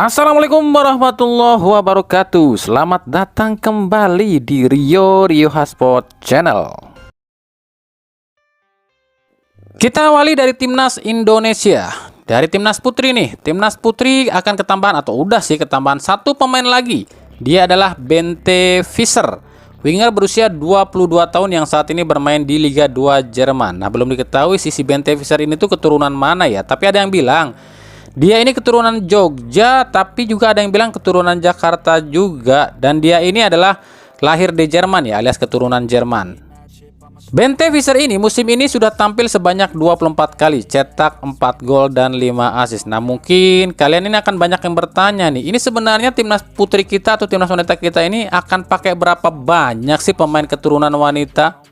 Assalamualaikum warahmatullahi wabarakatuh. Selamat datang kembali di Rio Hotspot Channel. Kita awali dari timnas Indonesia. Dari timnas putri nih. Timnas putri akan ketambahan atau udah sih ketambahan satu pemain lagi. Dia adalah Bente Visser, winger berusia 22 tahun yang saat ini bermain di Liga 2 Jerman. Nah, belum diketahui si Bente Visser ini tuh keturunan mana ya. Tapi ada yang bilang dia ini keturunan Jogja, tapi juga ada yang bilang keturunan Jakarta juga. Dan dia ini adalah lahir di Jerman ya, alias keturunan Jerman. Bente Visser ini musim ini sudah tampil sebanyak 24 kali, cetak 4 gol dan 5 assist. Nah, mungkin kalian ini akan banyak yang bertanya nih, ini sebenarnya timnas putri kita atau timnas wanita kita ini akan pakai berapa banyak sih pemain keturunan wanita?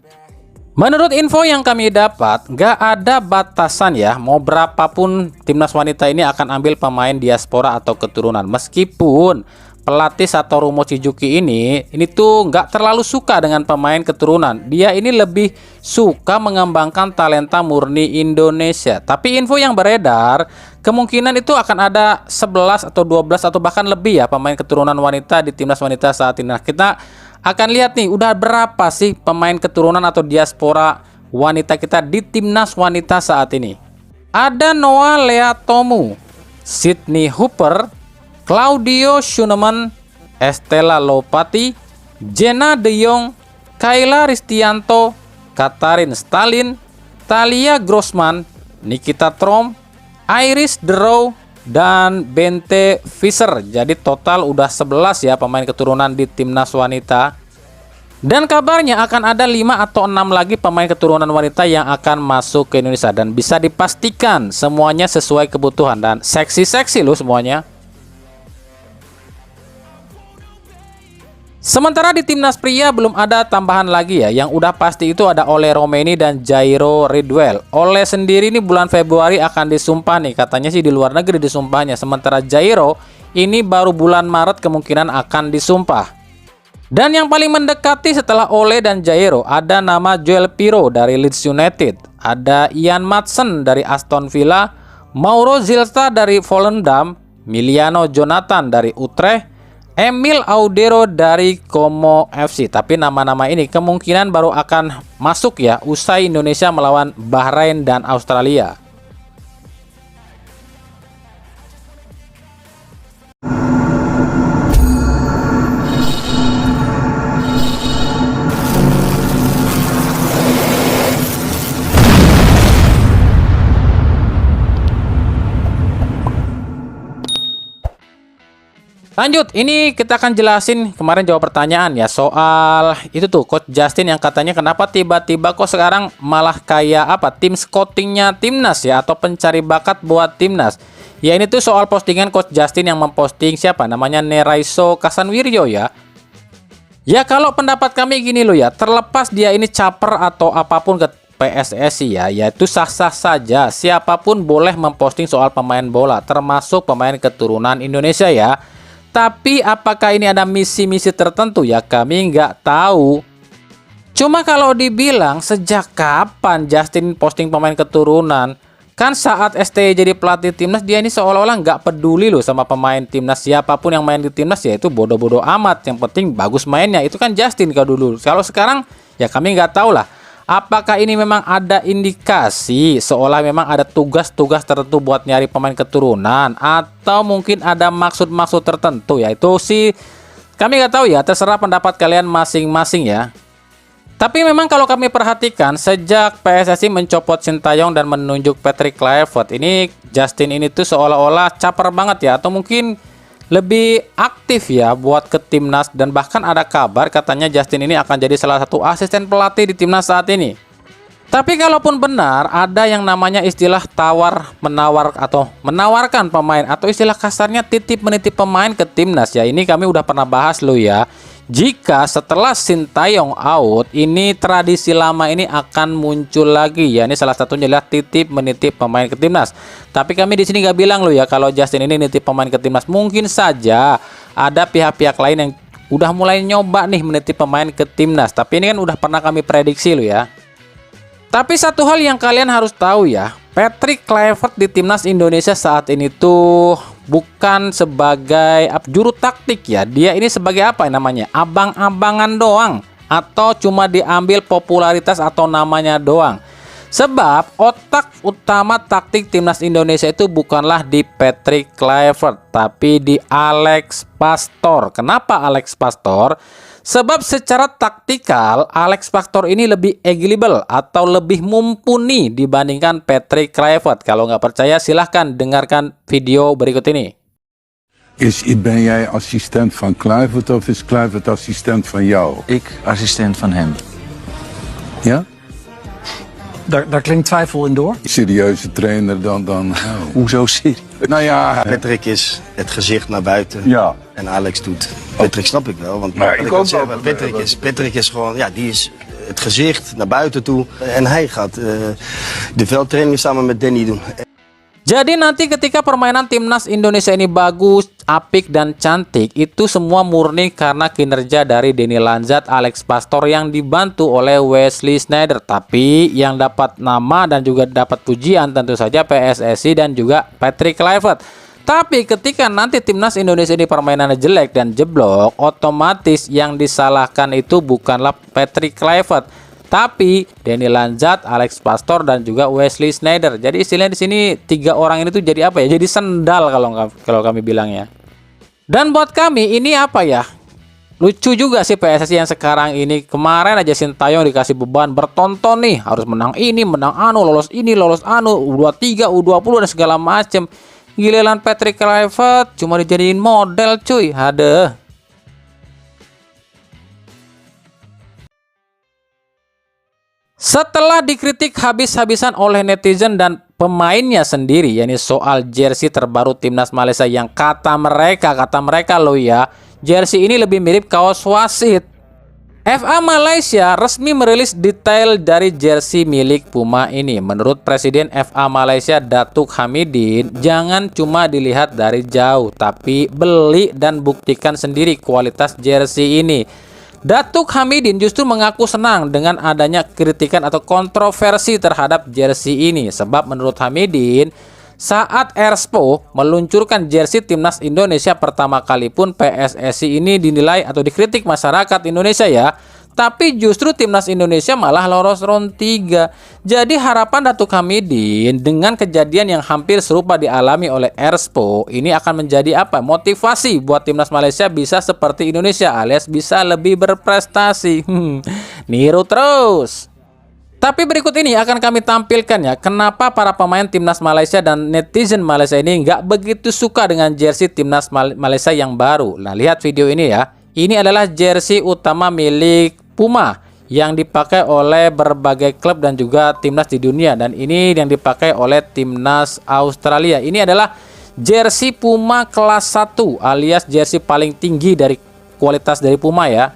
Menurut info yang kami dapat, nggak ada batasan ya, mau berapapun timnas wanita ini akan ambil pemain diaspora atau keturunan. Meskipun pelatih Satoru Mochizuki ini tuh nggak terlalu suka dengan pemain keturunan. Dia ini lebih suka mengembangkan talenta murni Indonesia. Tapi info yang beredar, kemungkinan itu akan ada 11 atau 12 atau bahkan lebih ya pemain keturunan wanita di timnas wanita saat ini. Nah, kita akan lihat nih udah berapa sih pemain keturunan atau diaspora wanita kita di timnas wanita saat ini. Ada Noah Leatomu, Sydney Hooper, Claudio Schuneman, Estella Lopati, Jenna De Jong, Kayla Ristianto, Katarin Stalin, Thalia Grossman, Nikita Trom, Iris Derow, dan Bente Visser. Jadi total udah 11 ya pemain keturunan di timnas wanita. Dan kabarnya akan ada 5 atau 6 lagi pemain keturunan wanita yang akan masuk ke Indonesia. Dan bisa dipastikan semuanya sesuai kebutuhan dan seksi-seksi loh semuanya. Sementara di timnas pria belum ada tambahan lagi ya. Yang udah pasti itu ada Ole Romeni dan Jairo Ridwell. Ole sendiri ini bulan Februari akan disumpah nih. Katanya sih di luar negeri disumpahnya. Sementara Jairo ini baru bulan Maret kemungkinan akan disumpah. Dan yang paling mendekati setelah Ole dan Jairo ada nama Joel Pirou dari Leeds United. Ada Ian Maatsen dari Aston Villa. Mauro Zilsta dari Volendam. Miliano Jonathan dari Utrecht. Emil Audero dari Como FC. Tapi nama-nama ini kemungkinan baru akan masuk ya usai Indonesia melawan Bahrain dan Australia. Lanjut, ini kita akan jelasin kemarin jawab pertanyaan ya soal itu tuh Coach Justin yang katanya kenapa tiba-tiba kok sekarang malah kayak apa tim scoutingnya timnas ya atau pencari bakat buat timnas. Ya ini tuh soal postingan Coach Justin yang memposting siapa namanya Neraiso Kasanwiryo ya. Ya kalau pendapat kami gini loh ya, terlepas dia ini caper atau apapun ke PSSI ya, yaitu sah-sah saja siapapun boleh memposting soal pemain bola termasuk pemain keturunan Indonesia ya. Tapi apakah ini ada misi-misi tertentu ya kami nggak tahu. Cuma kalau dibilang sejak kapan Justin posting pemain keturunan, kan saat STY jadi pelatih timnas dia ini seolah-olah nggak peduli loh sama pemain timnas. Siapapun yang main di timnas ya itu bodoh-bodoh amat, yang penting bagus mainnya. Itu kan Justin kalau dulu. Kalau sekarang ya kami nggak tahu lah. Apakah ini memang ada indikasi seolah memang ada tugas-tugas tertentu buat nyari pemain keturunan atau mungkin ada maksud-maksud tertentu ya, itu sih kami nggak tahu ya, terserah pendapat kalian masing-masing ya. Tapi memang kalau kami perhatikan sejak PSSI mencopot Sintayong dan menunjuk Patrick Kluivert, ini Justin ini tuh seolah-olah caper banget ya, atau mungkin lebih aktif ya buat ke timnas. Dan bahkan ada kabar katanya Justin ini akan jadi salah satu asisten pelatih di timnas saat ini. Tapi kalaupun benar ada yang namanya istilah tawar menawar atau menawarkan pemain atau istilah kasarnya titip menitip pemain ke timnas ya, ini kami udah pernah bahas loh ya. Jika setelah Sintayong out, ini tradisi lama ini akan muncul lagi ya. Ini salah satunya adalah titip menitip pemain ke timnas. Tapi kami di sini nggak bilang loh ya kalau Justin ini nitip pemain ke timnas. Mungkin saja ada pihak-pihak lain yang udah mulai nyoba nih menitip pemain ke timnas. Tapi ini kan udah pernah kami prediksi loh ya. Tapi satu hal yang kalian harus tahu ya, Patrick Kluivert di timnas Indonesia saat ini tuh bukan sebagai juru taktik ya. Dia ini sebagai apa namanya? Abang-abangan doang, atau cuma diambil popularitas atau namanya doang. Sebab otak utama taktik timnas Indonesia itu bukanlah di Patrick Kluivert, tapi di Alex Pastoor. Kenapa Alex Pastoor? Sebab secara taktikal Alex Pastoor ini lebih eligible atau lebih mumpuni dibandingkan Patrick Kluivert. Kalau nggak percaya silahkan dengarkan video berikut ini. Ben jij assistent van Kluivert of is Kluivert assistent van jou? Ik assistent van hem. Ja? Daar klinkt twijfel in door. Serieuze trainer dan. Hoezo serieus? Nou ja, Patrick is het gezicht naar buiten ja. en Alex doet. Patrick snap ik wel, want Maar wat ik ik ook wil zeggen, wel. Patrick is gewoon, ja, die is het gezicht naar buiten toe en hij gaat de veldtraining samen met Danny doen. Jadi nanti ketika permainan timnas Indonesia ini bagus, apik dan cantik, itu semua murni karena kinerja dari Denny Lanzat, Alex Pastoor yang dibantu oleh Wesley Sneijder. Tapi yang dapat nama dan juga dapat pujian tentu saja PSSI dan juga Patrick Kluivert. Tapi ketika nanti timnas Indonesia ini permainannya jelek dan jeblok, otomatis yang disalahkan itu bukanlah Patrick Kluivert, tapi Denny Lanzat, Alex Pastoor dan juga Wesley Sneijder. Jadi istilahnya di sini tiga orang ini tuh jadi apa ya? Jadi sendal kalau kami bilangnya. Dan buat kami ini apa ya? Lucu juga sih PSSI yang sekarang ini. Kemarin aja Sintayong dikasih beban bertonton nih, harus menang ini, menang anu, lolos ini, lolos anu, U23, U20 dan segala macem. Giliran Patrick Kluivert cuma dijadiin model cuy. Hadeh. Setelah dikritik habis-habisan oleh netizen dan pemainnya sendiri, yakni soal jersey terbaru timnas Malaysia yang kata mereka loh ya, jersey ini lebih mirip kaos wasit. FA Malaysia resmi merilis detail dari jersey milik Puma ini. Menurut Presiden FA Malaysia Datuk Hamidin, jangan cuma dilihat dari jauh, tapi beli dan buktikan sendiri kualitas jersey ini. Datuk Hamidin justru mengaku senang dengan adanya kritikan atau kontroversi terhadap jersey ini. Sebab menurut Hamidin, saat Erspo meluncurkan jersey timnas Indonesia pertama kali pun PSSI ini dinilai atau dikritik masyarakat Indonesia ya. Tapi justru timnas Indonesia malah lolos round 3. Jadi harapan Datuk Hamidin dengan kejadian yang hampir serupa dialami oleh Erspo ini akan menjadi apa? Motivasi buat timnas Malaysia bisa seperti Indonesia alias bisa lebih berprestasi. Niru terus. Tapi berikut ini akan kami tampilkan ya, kenapa para pemain timnas Malaysia dan netizen Malaysia ini nggak begitu suka dengan jersey timnas Malaysia yang baru. Nah, lihat video ini ya. Ini adalah jersey utama milik Puma yang dipakai oleh berbagai klub dan juga timnas di dunia, dan ini yang dipakai oleh timnas Australia. Ini adalah jersey Puma kelas 1 alias jersey paling tinggi dari kualitas dari Puma ya.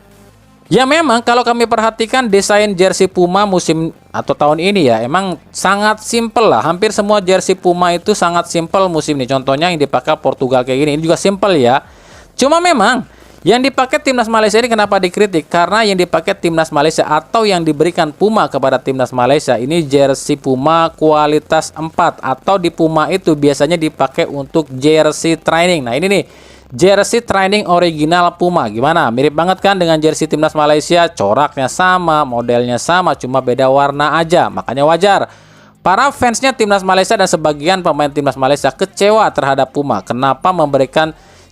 Ya memang kalau kami perhatikan desain jersey Puma musim atau tahun ini ya emang sangat simpel lah. Hampir semua jersey Puma itu sangat simpel musim ini. Contohnya yang dipakai Portugal kayak gini, ini juga simpel ya. Cuma memang yang dipakai timnas Malaysia ini kenapa dikritik? Karena yang dipakai timnas Malaysia atau yang diberikan Puma kepada timnas Malaysia ini jersey Puma kualitas 4, atau di Puma itu biasanya dipakai untuk jersey training. Nah ini nih jersey training original Puma. Gimana? Mirip banget kan dengan jersey timnas Malaysia? Coraknya sama, modelnya sama, cuma beda warna aja. Makanya wajar para fansnya timnas Malaysia dan sebagian pemain timnas Malaysia kecewa terhadap Puma. Kenapa memberikan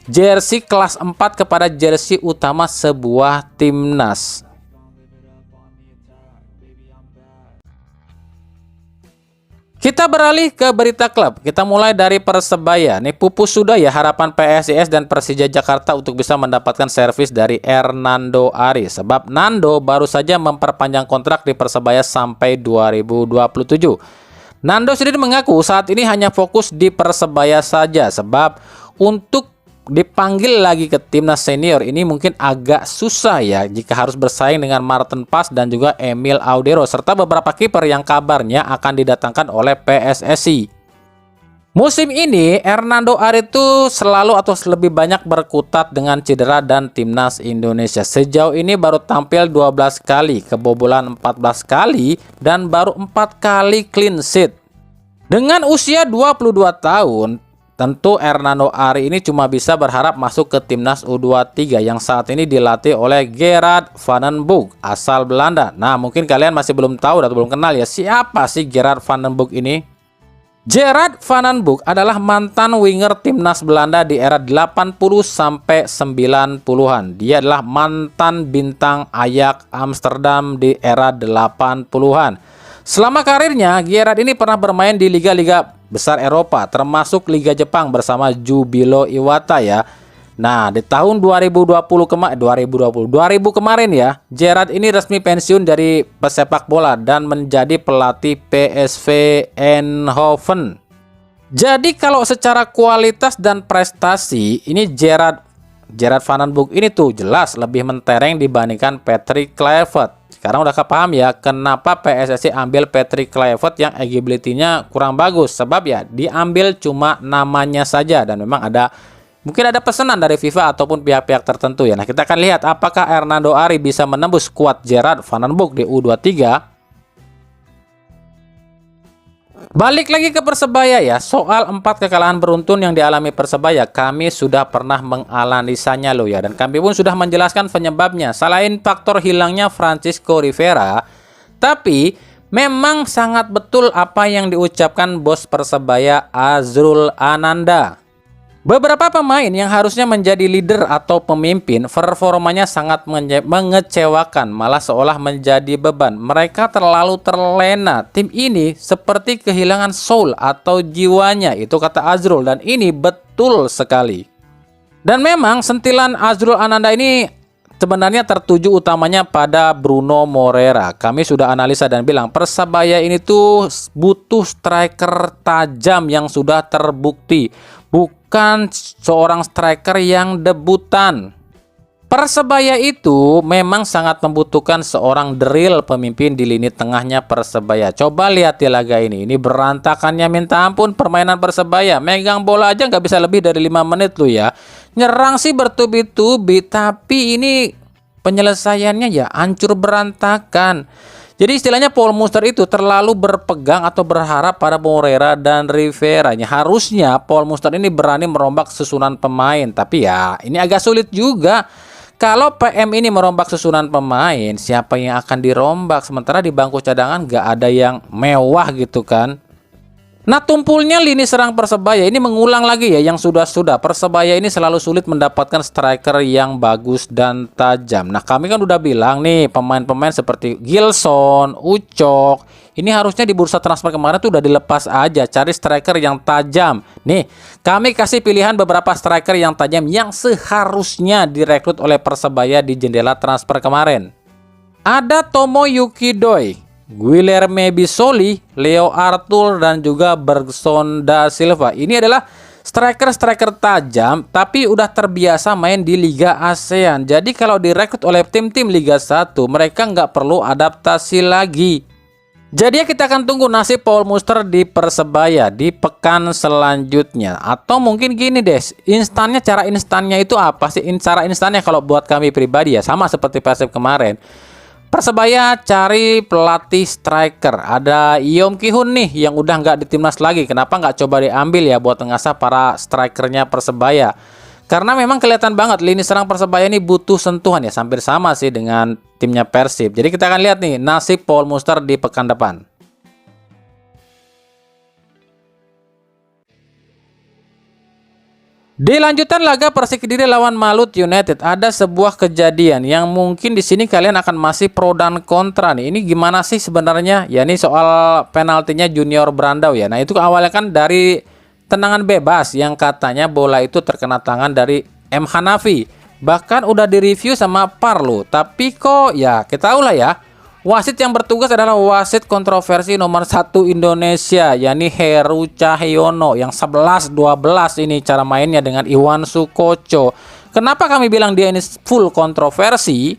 jersey kelas 4 kepada jersey utama sebuah timnas? Kita beralih ke berita klub. Kita mulai dari Persebaya. Nih pupus sudah ya harapan PSIS dan Persija Jakarta untuk bisa mendapatkan servis dari Hernando Ari. Sebab Nando baru saja memperpanjang kontrak di Persebaya sampai 2027. Nando sendiri mengaku saat ini hanya fokus di Persebaya saja. Sebab untuk dipanggil lagi ke timnas senior ini mungkin agak susah ya jika harus bersaing dengan Martin Pas dan juga Emil Audero serta beberapa kiper yang kabarnya akan didatangkan oleh PSSI. Musim ini Hernando Ari itu selalu atau lebih banyak berkutat dengan cedera dan timnas Indonesia. Sejauh ini baru tampil 12 kali, kebobolan 14 kali dan baru 4 kali clean sheet. Dengan usia 22 tahun, tentu Hernando Ari ini cuma bisa berharap masuk ke timnas U23 yang saat ini dilatih oleh Gerard van den Boog asal Belanda. Nah, mungkin kalian masih belum tahu atau belum kenal ya, siapa sih Gerard van den Boog ini? Gerard van den Boog adalah mantan winger timnas Belanda di era 80 sampai 90-an. Dia adalah mantan bintang Ajax Amsterdam di era 80-an. Selama karirnya, Gerard ini pernah bermain di liga-liga besar Eropa, termasuk Liga Jepang bersama Jubilo Iwata ya. Nah, di tahun 2020 kemarin ya, Gerard ini resmi pensiun dari pesepak bola dan menjadi pelatih PSV Eindhoven. Jadi kalau secara kualitas dan prestasi, ini Gerard van den Boog ini tuh jelas lebih mentereng dibandingkan Patrick Kluivert. Sekarang udah kepaham ya kenapa PSSI ambil Patrick Kluivert yang agility-nya kurang bagus. Sebab ya diambil cuma namanya saja dan memang mungkin ada pesanan dari FIFA ataupun pihak-pihak tertentu ya. Nah, kita akan lihat apakah Hernando Ari bisa menembus skuad Gerard van den Boog di U23. Balik lagi ke Persebaya ya, soal 4 kekalahan beruntun yang dialami Persebaya, kami sudah pernah menganalisanya loh ya, dan kami pun sudah menjelaskan penyebabnya. Selain faktor hilangnya Francisco Rivera, tapi memang sangat betul apa yang diucapkan bos Persebaya Azrul Ananda. Beberapa pemain yang harusnya menjadi leader atau pemimpin, performanya sangat mengecewakan, malah seolah menjadi beban. Mereka terlalu terlena. Tim ini seperti kehilangan soul atau jiwanya, itu kata Azrul, dan ini betul sekali. Dan memang sentilan Azrul Ananda ini sebenarnya tertuju utamanya pada Bruno Moreira. Kami sudah analisa dan bilang Persebaya ini tuh butuh striker tajam yang sudah terbukti, bukan seorang striker yang debutan. Persebaya itu memang sangat membutuhkan seorang drill pemimpin di lini tengahnya Persebaya. Coba lihat di laga ini berantakannya minta ampun permainan Persebaya. Megang bola aja nggak bisa lebih dari 5 menit loh ya. Nyerang sih bertubi-tubi, tapi ini penyelesaiannya ya hancur berantakan. Jadi istilahnya Paul Muster itu terlalu berpegang atau berharap pada Moreira dan Rivera. Harusnya Paul Muster ini berani merombak susunan pemain. Tapi ya ini agak sulit juga. Kalau PM ini merombak susunan pemain, siapa yang akan dirombak? Sementara di bangku cadangan nggak ada yang mewah gitu kan. Nah, tumpulnya lini serang Persebaya ini mengulang lagi ya yang sudah-sudah. Persebaya ini selalu sulit mendapatkan striker yang bagus dan tajam. Nah, kami kan udah bilang nih pemain-pemain seperti Gilson, Ucok, ini harusnya di bursa transfer kemarin tuh udah dilepas aja, cari striker yang tajam. Nih, kami kasih pilihan beberapa striker yang tajam yang seharusnya direkrut oleh Persebaya di jendela transfer kemarin. Ada Tomoyuki Doi, Guilherme Bissoli, Leo Arthur, dan juga Bergson da Silva. Ini adalah striker-striker tajam tapi udah terbiasa main di Liga ASEAN. Jadi kalau direkrut oleh tim-tim Liga 1, mereka nggak perlu adaptasi lagi. Jadi kita akan tunggu nasib Paul Muster di Persebaya di pekan selanjutnya. Atau mungkin gini deh, cara instannya itu apa sih? Cara instannya kalau buat kami pribadi ya sama seperti Persib kemarin. Persebaya cari pelatih striker. Ada Yom Ki-hun nih yang udah nggak di timnas lagi. Kenapa nggak coba diambil ya buat mengasah para strikernya Persebaya? Karena memang kelihatan banget lini serang Persebaya ini butuh sentuhan ya. Hampir sama sih dengan timnya Persib. Jadi kita akan lihat nih nasib Paul Muster di pekan depan. Di lanjutan laga Persik Kediri lawan Malut United, ada sebuah kejadian yang mungkin di sini kalian akan masih pro dan kontra nih. Ini gimana sih sebenarnya? Ya ini soal penaltinya Junior Brandao ya. Nah itu awalnya kan dari tendangan bebas yang katanya bola itu terkena tangan dari M. Hanafi. Bahkan udah direview sama Parlo. Tapi kok ya kita tahu lah ya. Wasit yang bertugas adalah wasit kontroversi nomor 1 Indonesia, yakni Heru Cahyono yang 11-12 ini cara mainnya dengan Iwan Sukoco. Kenapa kami bilang dia ini full kontroversi?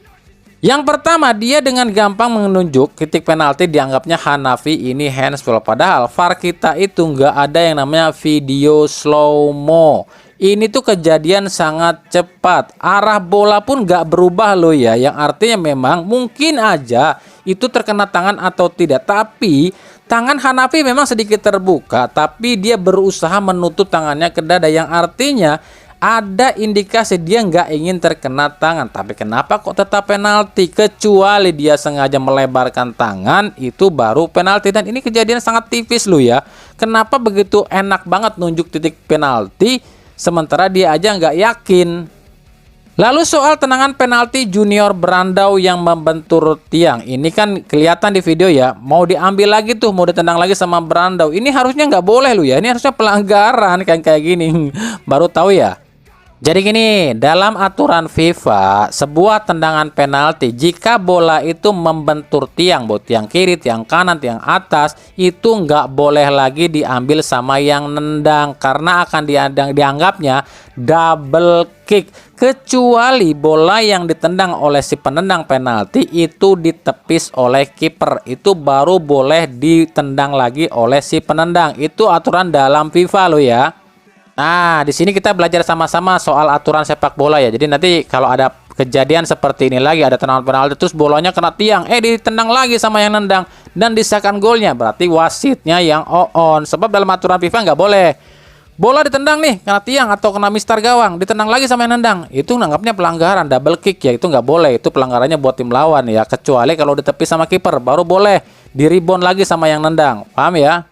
Yang pertama, dia dengan gampang menunjuk titik penalti dianggapnya Hanafi ini handsball. Padahal VAR kita itu nggak ada yang namanya video slow mo. Ini tuh kejadian sangat cepat. Arah bola pun nggak berubah loh ya. Yang artinya memang mungkin aja itu terkena tangan atau tidak. Tapi Tangan Hanafi memang sedikit terbuka, tapi dia berusaha menutup tangannya ke dada, yang artinya ada indikasi dia nggak ingin terkena tangan. Tapi kenapa kok tetap penalti? Kecuali dia sengaja melebarkan tangan, itu baru penalti. Dan ini kejadian sangat tipis loh ya. Kenapa begitu enak banget nunjuk titik penalti, sementara dia aja nggak yakin. Lalu soal tendangan penalti Junior Brandao yang membentur tiang. Ini kan kelihatan di video ya, mau diambil lagi tuh, mau ditendang lagi sama Brandao. Ini harusnya nggak boleh loh ya, ini harusnya pelanggaran kayak gini. Baru tahu ya. Jadi gini, dalam aturan FIFA, sebuah tendangan penalti jika bola itu membentur tiang, baik tiang kiri, tiang kanan, tiang atas, itu nggak boleh lagi diambil sama yang nendang karena akan dianggapnya double kick. Kecuali bola yang ditendang oleh si penendang penalti itu ditepis oleh kiper, itu baru boleh ditendang lagi oleh si penendang. Itu aturan dalam FIFA loh ya. Nah, di sini kita belajar sama-sama soal aturan sepak bola ya. Jadi nanti kalau ada kejadian seperti ini lagi, ada tendangan penalti terus bolanya kena tiang, ditendang lagi sama yang nendang dan disahkan golnya, berarti wasitnya yang on. Sebab dalam aturan FIFA nggak boleh bola ditendang nih kena tiang atau kena mister gawang, ditendang lagi sama yang nendang. Itu nanggapnya pelanggaran double kick ya, itu nggak boleh. Itu pelanggarannya buat tim lawan ya. Kecuali kalau ditepis sama kiper, baru boleh di rebound lagi sama yang nendang. Paham ya?